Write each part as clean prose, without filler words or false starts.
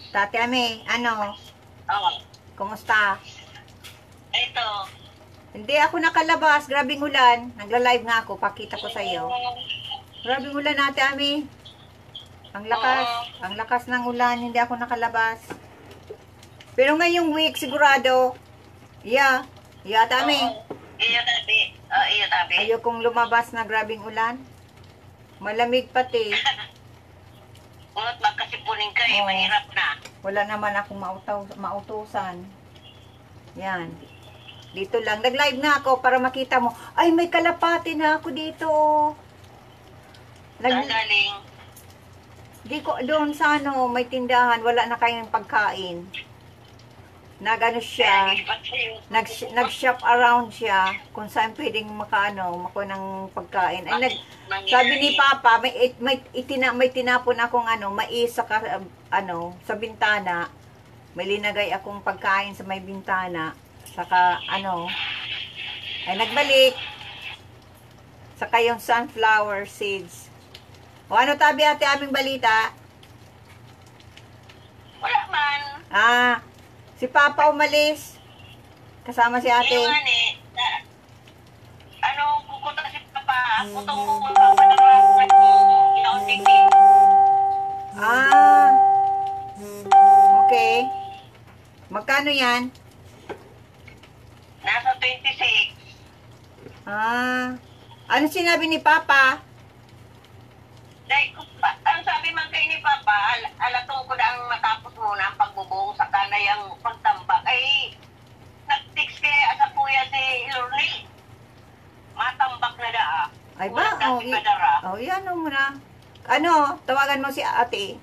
Tate Ami, ano? Oo. Kumusta? Ito. Hindi ako nakalabas. Grabing ulan. Nagla-live nga ako. Pakita ko sa iyo. Grabing ulan, Ate Ami. Ang lakas. Ang lakas ng ulan. Hindi ako nakalabas. Pero ngayong week, sigurado. Yeah. Yeah, Ate Ami. Iyo, tabi. Iyo, tabi. Ayokong lumabas na grabing ulan. Malamig pati. Kunot magkasipunin ka eh. Mahirap na. Wala naman akong mautusan. Yan. Dito lang. Nag-live nga ako para makita mo. Ay, may kalapati na ako dito. Saan galing? Di ko, doon sa ano, may tindahan. Wala na kayong pagkain. Nagano siya. Nag-shop around siya. Kung saan pwedeng makuha ng pagkain. Ay, sabi ni Papa, may tinapon akong mais sa sa bintana. May linagay akong pagkain sa may bintana. Saka ay nagbalik. Saka yung sunflower seeds. O ano, Tabi, Ate, aming balita? Wala man. Si Papa umalis. Kasama si Ate. Kukunta si Papa. Kutong mo kung Papa na okay. Magkano yan? Nasa 26. Ano sinabi ni Papa? Ang sabi man kay ni Papa, alatong ko na ang matapos muna ang pagbubuong sa kanayang pagtambak. Ay, nag-text kay asa kuya si Lorne. Matambak na daa. Ay ba? Yan muna. Tawagan mo si Ate.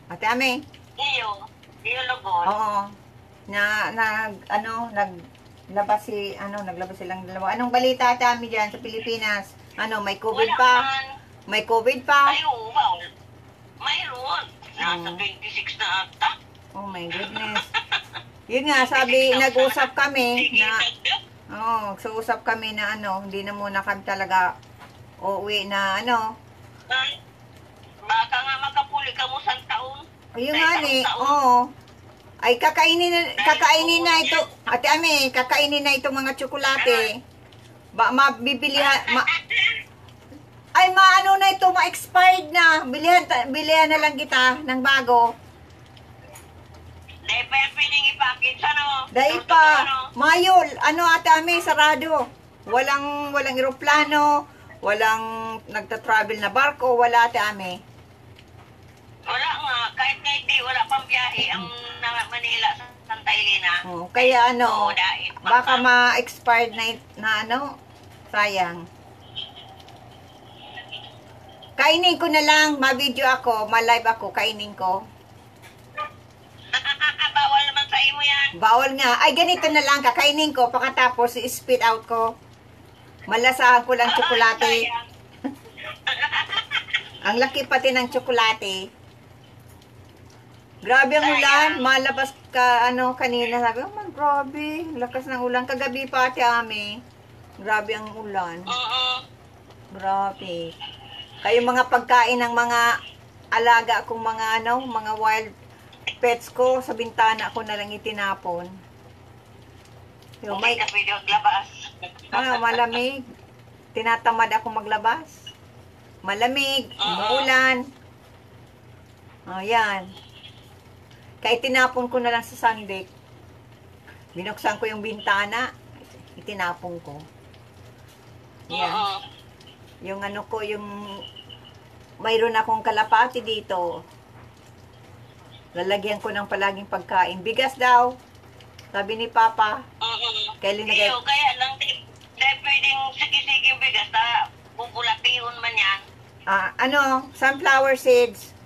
Ate Ame. Iyo lugod. Oo. Naglabas silang dalawa. Anong balita, Ate Ame, dyan sa Pilipinas? May COVID pa? May COVID pa? Ay, wow. Mayroon. Nasa 26 na ata. Oh my goodness. Yun nga, sabi, nag-usap kami na, nag-usap kami na hindi na muna kami talaga uuwi na Baka nga makapuli ka mo sa taon. Yun nga ay kakainin na ito. Ate Ame, kakainin na itong mga tsokolate. Mabibilihan, ay maano na ito, ma-expired na. Bilihan na lang kita ng bago. Dahil pa yan pwedeng ipakit sa Dahil pa, Mayol, Ate Ame, sarado. Walang eroplano, walang nagta-travel na barko, wala, Ate Ame. Wala nga, kahit nga hindi, wala pang biyahe ang Manila sa Santa Elena. Kaya baka ma-expired na sayang. Kainin ko na lang, ma-video ako, ma-live ako, kainin ko. Bawal naman sa imo yan. Bawal nga. Ay, ganito na lang, kakainin ko, pagkatapos i-spit out ko. Malasahan ko lang tsokolate. Ang laki pati ng tsokolate. Grabe ang ulan, malabas ka, kanina, sabi, grabe, lakas ng ulan. Kagabi pa, Ate Ame. Grabe ang ulan. Grabe. Kayo mga pagkain ng mga alaga kong mga wild pets ko, sa bintana ko na lang itinapon. Yung Hindi ka pwede maglabas. Malamig. Tinatamad ako maglabas. Malamig, umuulan. Yan. Kaya tinapon ko na lang sa sundeck. Binuksan ko yung bintana, itinapon ko. Yan. Yung mayroon akong kalapati dito. Lalagyan ko ng palaging pagkain. Bigas daw. Sabi ni Papa. Kaya lang, dahil pwedeng sige-sige bigas na bubulatiyon man yan. Sunflower seeds.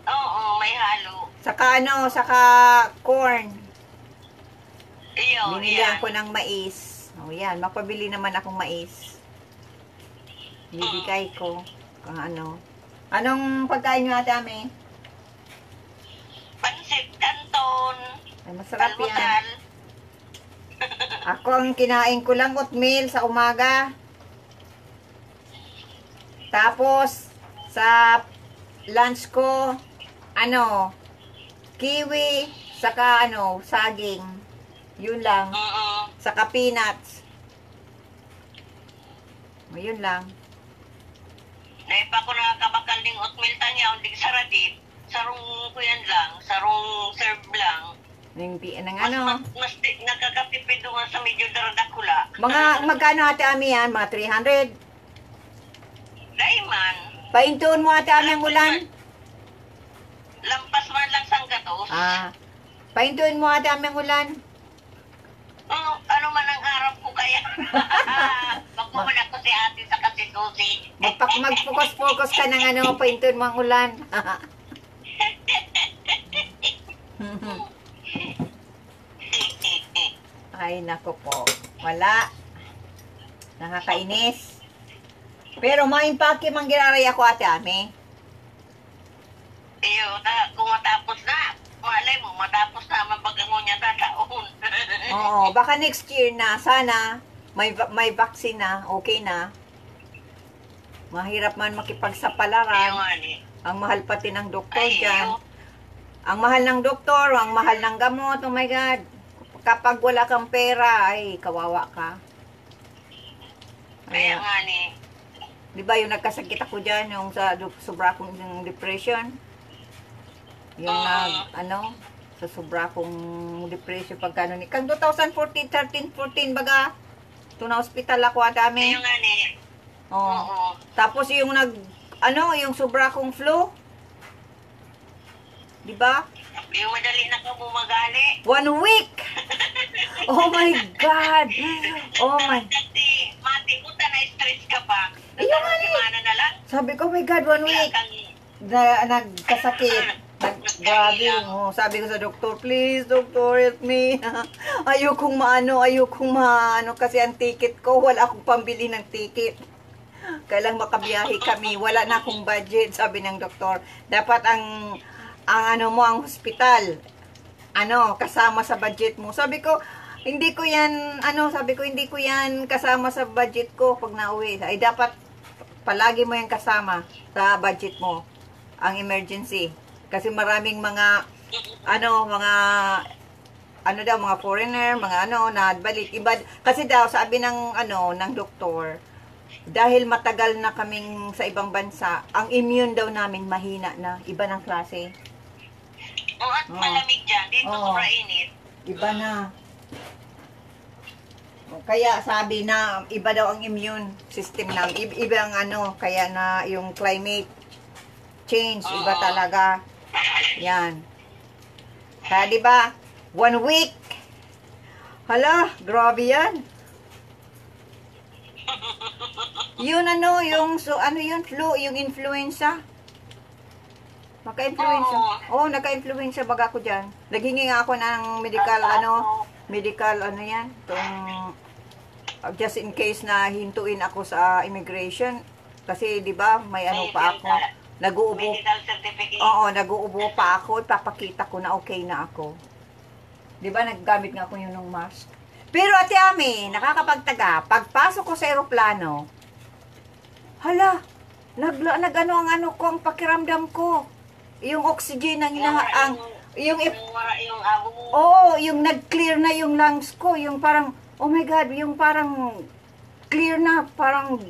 Oo, may halo. Saka corn. Iyo, Binilihan yan. ko ng mais. O yan, mapabili naman akong mais. Bibigay ko. Kung ano. Anong pagkain nyo, Ate Ami? Pansit Canton. Ay, masarap yan. Almusal. Ako ang kinain ko lang oatmeal sa umaga. Tapos, sa lunch ko, kiwi, saka saging. Yun lang. Saka peanuts. O, yun lang. Dahil pa ko nakakabakal ng oatmeal tanya, hindi saradit. Sarong ko yan lang, sarong serve lang. Mas nakakatipid doon sa medyo daradakula. Magkano, Ate Ami, yan? Mga 300. Daiman, Paintuon mo, Ate Ami, ang ulan. lampas man lang sang gatos. Paintuon mo, Ate Ami, ang ulan. Ano man ang harap ko kaya. Magpuman ako si ate sa kasisusi. Mag-focus ka ng paintuon mo ang ulan. Ay, nako po. Wala. Nakakainis. Pero maimpake man giraray ako, Ate Ami. Iyo, kung matapos na, malay mo, matapos na mabagangon niya tataon. Oo, baka next year na. Sana may vaccine na. Okay na. Mahirap man Iyo makipagsapalaran. nga ni. Ang mahal pati ng doktor Ay, dyan. iyo. Ang mahal ng doktor, ang mahal ng gamot. Oh my God. Kapag wala kang pera, ay, kawawa ka. Kaya nga ni. Di ba yung nagkasakit ako dyan, yung sobra kong yung depression? Yung sa sobra kong depression pagkano ni. Kang 2014, 13, 14, baga, ito na hospital ako at Iyo amin. nga ni. Oh. Oo. Tapos yung yung sobra kong flu. Di ba? Yung madali na ka bumagali. 1 week! Oh my God! Oh my... Kasi, mati ko na-stress ka pa. Iyo nga ni. Semana na lang. Sabi ko, oh my God, 1 week! Nagkasakit. Grabe. Oh, sabi ko sa doktor, please, doctor, help me. ayokong maano kasi ang ticket ko, wala akong pambili ng ticket. Kailang makabiyahe kami, wala na akong budget, sabi ng doktor. Dapat ang ang hospital, kasama sa budget mo. Sabi ko, hindi ko yan kasama sa budget ko pag nauwi. Ay, dapat palagi mo yan kasama sa budget mo, ang emergency. Kasi maraming mga foreigner, na balik. Kasi daw, sabi ng doktor, dahil matagal na kaming sa ibang bansa, ang immune daw namin mahina na, iba ng klase. At malamig dyan. Dito sobra init. Iba na. Kaya sabi na, iba daw ang immune system na. Iba ang kaya na yung climate change, iba talaga. Yan. Kaya diba, 1 week. Hala, grabe yan. Yun flu, yung influenza. Naka-influenza. Naka-influenza baga ako dyan. Naghingi nga ako ng medical just in case na hintuin ako sa immigration. Kasi, di ba, may pa ako. Nag-uubo. Medical certificate. Oo, nag-uubo pa ako. Ipapakita ko na okay na ako. Di ba, naggamit nga ako yun ng mask. Pero, Ate Ami, nakakapagtaga, pagpasok ko sa aeroplano, hala, ang pakiramdam ko. Yung oxygen yung nag-clear na yung lungs ko, yung parang, oh my God, yung parang clear na, parang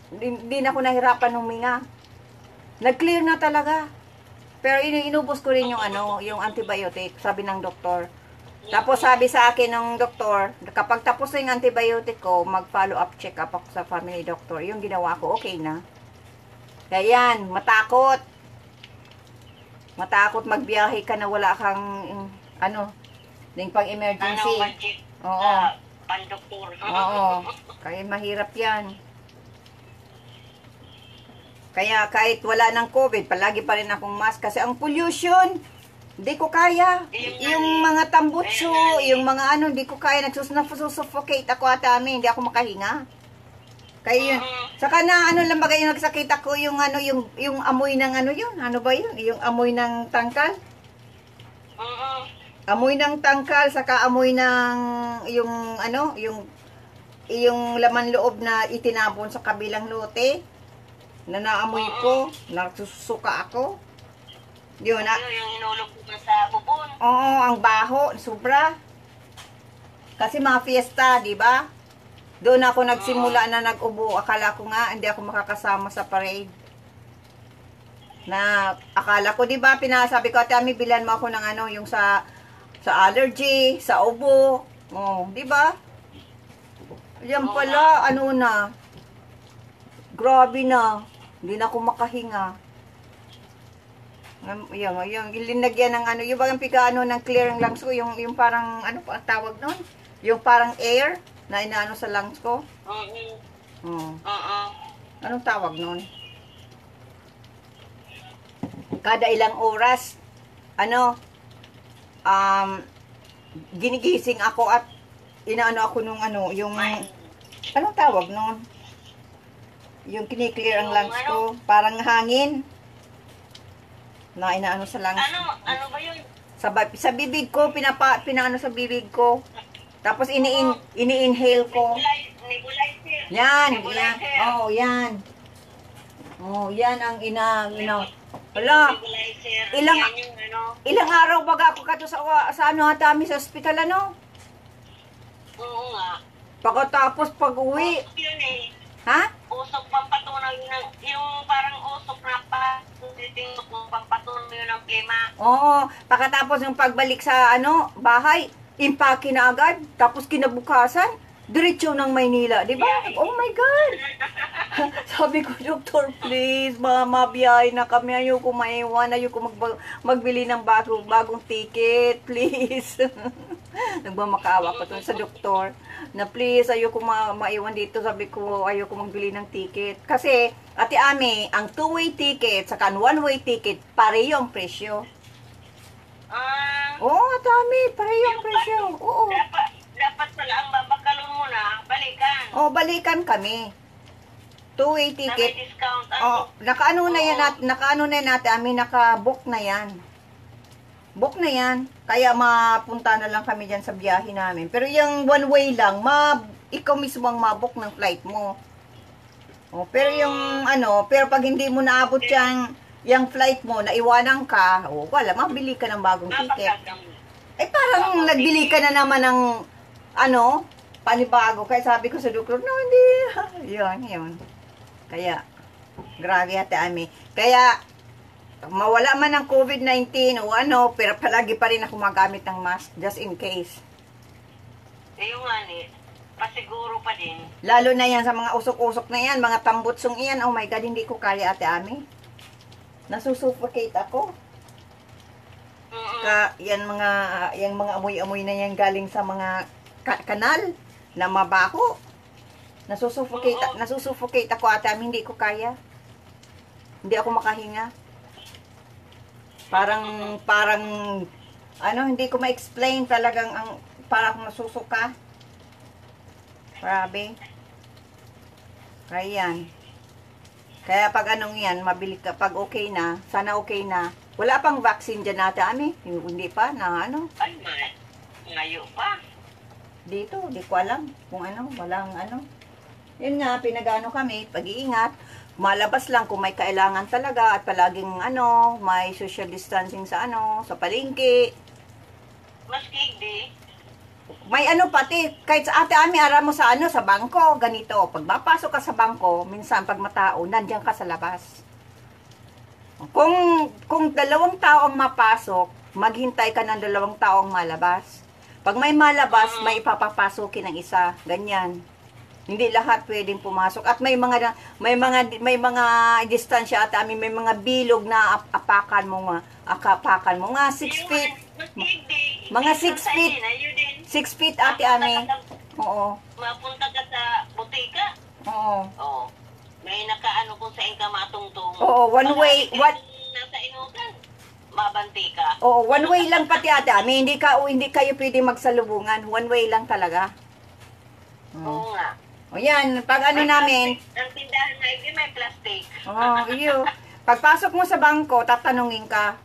hindi na ako nahirapan huminga. Nag-clear na talaga. Pero inubos ko rin yung antibiotic, sabi ng doktor. Tapos sabi sa akin ng doktor, kapag tapos yung antibiotic ko, mag-follow up check up ako sa family doctor. Yung ginawa ko, okay na. Kaya yan, matakot. Matakot magbiyahe ka na wala kang, yung pang-emergency. Budget. Oo. Pandoktor. Oo. Kaya mahirap yan. Kaya kahit wala ng COVID, palagi pa rin akong mask kasi ang pollution. Hindi ko kaya. Yung mga tambutso, yung mga ano, hindi ko kaya. Nagsusuffocate ako ata amin. Hindi ako makahinga. Kaya yun. Saka na ano lang bagay yung nagsakit ako, yung ano, yung amoy ng ano yun. Ano ba yun? Yung amoy ng tangkal. Amoy ng tangkal, saka amoy ng yung ano, yung laman loob na itinapon sa kabilang lote. Na naamoy ko, nagsusuka ako. Yun na. Yung inulog ko sa bubon. Oo, ang baho, sobra. Kasi mga fiesta, di ba? Doon ako nagsimula na nag-ubo. Akala ko nga, hindi ako makakasama sa parade. Na, akala ko, di ba, pinasabi ko, Tami, bilan mo ako ng ano, yung sa allergy, sa ubo. Oh, di ba? Yan pala, ano na. Grabe na. Hindi na ako makahinga. Yung linagyan ng ano, yung bagang pika ano ng clear ng lungs ko, yung parang ano pa tawag noon? Yung parang air na inaano sa lungs ko. Anong tawag noon? Kada ilang oras ano ginigising ako at inaano ako nung ano, yung anong tawag noon? Yung kiniklear ang lungs ko, parang hangin. Na inaano sa lungs. Ano ba yun? Sa bibig ko, pinaano sa bibig ko. Tapos ini-inhale ko. Nebulizer. Yan. Oh, yan. Oh, yan ang Wala. Ilang araw baga ako kato sa ano Tami sa ospital ano? Oo nga. Pagkatapos pag-uwi. Yun eh. Ha? Usok pampatunaw yun yung parang usok na pampatunaw yun ng klima. Oo, pagkatapos ng pagbalik sa ano, bahay, impake na agad, tapos kinabukasan, diretso ng Maynila, di ba? Oh my God! Sabi ko, Doktor, please, mabiyahe na kami, ayoko maiwan, ayoko magbili ng bagong ticket, please. Nagmamakaawa ko to sa doktor na please, ayoko maiwan dito. Sabi ko, ayoko magbili ng ticket. Kasi, Ate Ami, ang two-way ticket, saka one-way ticket, pareho ang presyo. Oo, Ate Ami, pareho ang presyo. Oo. Dapat pala ang babakalon mo na, balikan. Oo, balikan kami. Two-way ticket. May discount. Oh, nakaano na yan Ate Ami, naka-book na yan. Book na yan. Kaya mapunta na lang kami dyan sa biyahe namin. Pero yung one way lang, ikaw mismo ang mabook ng flight mo. Oh, pero yung pero pag hindi mo naabot yung flight mo, naiwanan ka, wala, mabili ka ng bagong ticket. Parang nagbili ka na naman ng panibago. Kaya sabi ko sa doktor, no, hindi. Yun. Kaya, grabe Ate Ami. Kaya, mawala man ng COVID-19 o pero palagi pa rin ako magamit ng mask just in case. Yung pasiguro pa din. Lalo na yan sa mga usok-usok na yan, mga tambutsong iyan. Oh my God, hindi ko kaya Ate Ami. Nasusuffocate ako. Yung mga amoy-amoy na yan galing sa mga kanal na mabaho. Nasusuffocate ako Ate Ami, hindi ko kaya. Hindi ako makahinga. Parang hindi ko ma-explain talagang parang nasusuka. Grabe. Kaya pag yan, mabili ka, pag okay na, sana okay na. Wala pang vaccine dyan Ate Ami. Hindi pa na Ay, ngayon pa. Dito, di ko alam kung walang Yun nga, pinag-ano kami, pag-iingat. Malabas lang kung may kailangan talaga at palaging may social distancing sa sa palengke. Maski di. May pati, kahit sa Ate Ami, ara mo sa sa bangko, ganito. Pag mapasok ka sa bangko, minsan pag matao, nandiyan ka sa labas. Kung 2 tao ang mapasok, maghintay ka ng 2 tao ang malabas. Pag may malabas, may ipapapasokin ng isa. Ganyan. Hindi lahat pwedeng pumasok. At may mga distansya Ate Ami, may mga bilog na akapakan mo nga 6 feet. Mga 6 feet. 6 feet Ate Ami. Oo. Mapunta ka sa butika. Oo. May nakaano kung saan ka matungtong. Oo, one way. Nasa inutan. mabanti ka. Oo, one way lang pati ate Ami. Hindi kayo pwede magsalubungan. One way lang talaga. Oo nga. O yan, pag ano namin, Ang tindahan na hindi may plastic. iyo. Pagpasok mo sa bangko, tatanungin ka.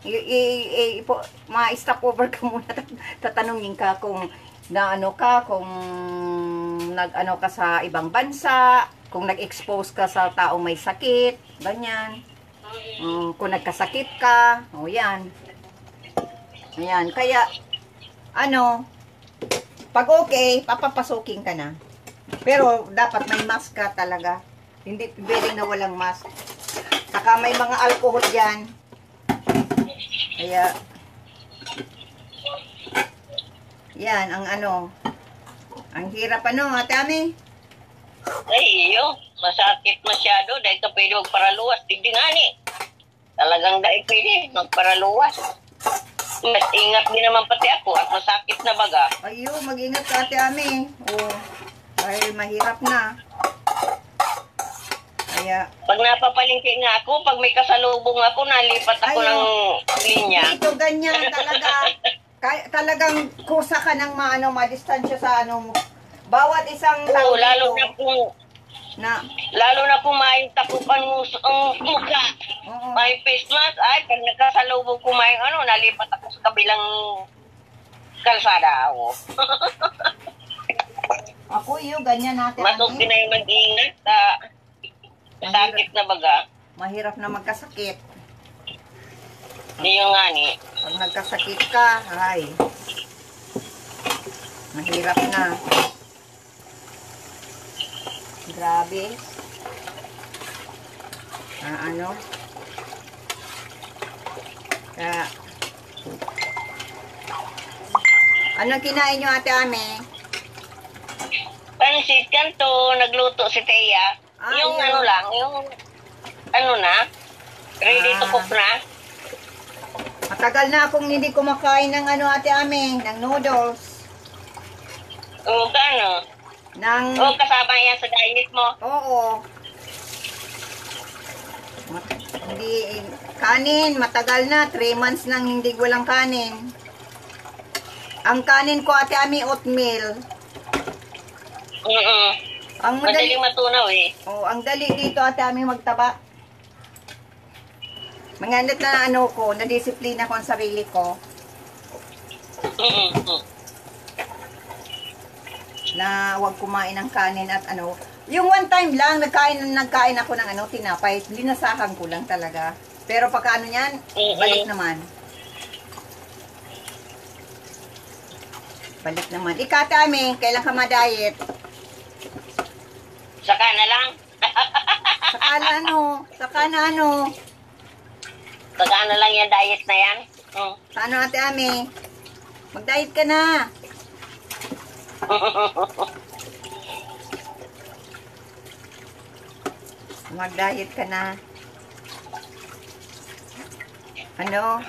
Ma-stop over ka muna. Tatanungin ka kung naano ka, kung nag-ano ka sa ibang bansa, kung nag-expose ka sa taong may sakit, ganyan. Kung nagkasakit ka, o yan. Ayan, kaya, ano, pag okay, papapasukin ka na. Pero, dapat may mask ka talaga. Hindi pwedeng na walang mask. Saka may mga alcohol dyan. Kaya, yan, ang ano, ang hirap ano, ate Ami. Ay, iyo. Masakit masyado. Dahil ka pwede magparaluwas. Hindi nga ni. Talagang dahil pwede magparaluwas. Mas ingat din naman pati ako at masakit na baga. Ayo, mag-ingat ka ate Ami. Oo. Ay, mahirap na. Kaya, Pag napapalingki nga ako, pag may kasalubong ako, nalipat ako Ayaw. ng linya. dito ganyan talaga. Talagang kusa ka ng madistansya sa ano mo. Bawat isang Oo, tao lalo dito na kung na, may tapukan mo ang mukha. oo. May face mask, ay, pag nagkasalubong ko may nalipat ako sa kabilang kalsada ako. Ako yun, ganyan natin. Masok din na yung mag-ingat. Sakit na baga. Mahirap na magkasakit. Yung nga ni. Pag nagkasakit ka, ay, mahirap na. Grabe. Ano? Kaya, ano kinain nyo ate Ami? Pansit kanto, nagluto si Teya. Ah, Yung yun. ano lang, yung ano na, ready to cook na. Matagal na akong hindi kumakain ng ano ate Ami, ng noodles. O ano? Ng, O kasama yan sa diet mo. oo. Hindi, kanin, matagal na, 3 months nang hindi walang kanin. Ang kanin ko ate Ami, oatmeal. Ang madali, Madaling matunaw eh. ang dali dito ate Ami magtaba. Mangandat na ano ko, na disiplina ko ang sarili ko. Na huwag kumain ng kanin at ano. Yung one time lang, nagkain ako ng ano, tinapay. Linasahan ko lang talaga. Pero pagka ano yan, balik naman. Balik naman. Ika Ami, kailan ka ma-diet? Saka na lang. Saka na ano, saka na ano. Saka na lang yung diet na yan. Ano ate Ami? Mag-diet ka na. Mag-diet ka na. Ano?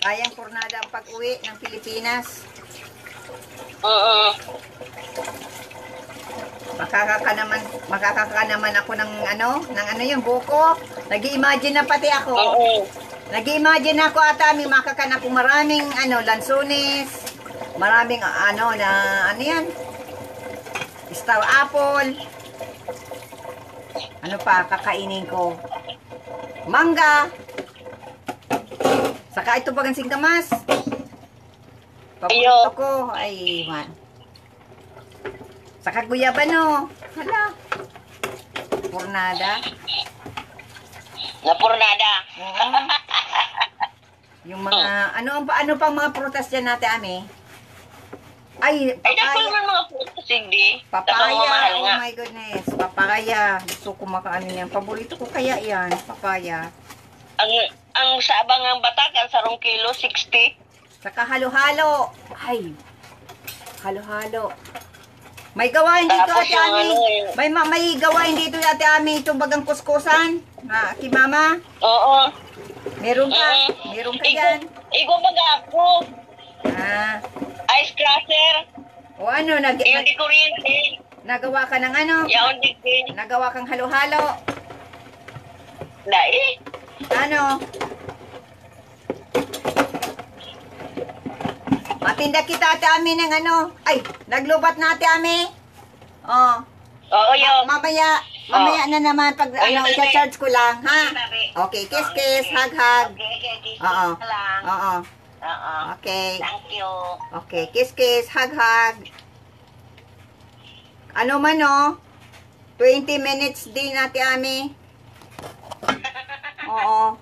Kayang pornada ang pag-uwi ng Pilipinas. Makakaka naman ako ng ano yung buko. Nag-i-imagine na pati ako. Nag-i-imagine ako ata may makakan ako maraming lansones, maraming yan? Star apple. Ano pa kakainin ko? Mangga. Saka ito bagang singkamas. Paborito ko ay man. Saka guyabano. Hala. Pornada. Napurnada. Oo. Yung mga, ano pang mga prutas dyan natin, Ami? Ay, Ay, naku papaya. naman mga puto, hindi. Papaya, Mahal oh nga. my goodness. Papaya. Gusto ko makaano yan. Paborito ko kaya yan, papaya. Ang sabang ang batak, ang sarong kilo, 60. Saka halo-halo. Ay, halo-halo. May gawain dito, Tapos Ate yung Ami. May gawain dito, Ate Ami. Itong bagang kuskusan. Ki Mama. Oo. Meron ka. Meron ka yan. Igo baga ako. Ice crusher. O ano, Yung di kuryente. nagawa ka ng ano? Yung di Nagawa kang halo-halo. Dai. Ano? Patinda kita ate Ami ng ano. Ay, naglubat na ate Ami. Oh. Oo, yun. Mamaya na naman pag ano, Sabi. i-charge ko lang, ha? Sabi. Okay, kiss, hug, hug. Okay, kiss Oo. ka lang. Oo. Oo. Okay. Thank you. Okay, kiss, hug, hug. Ano man, oh? 20 minutes din ate Ami. Oo.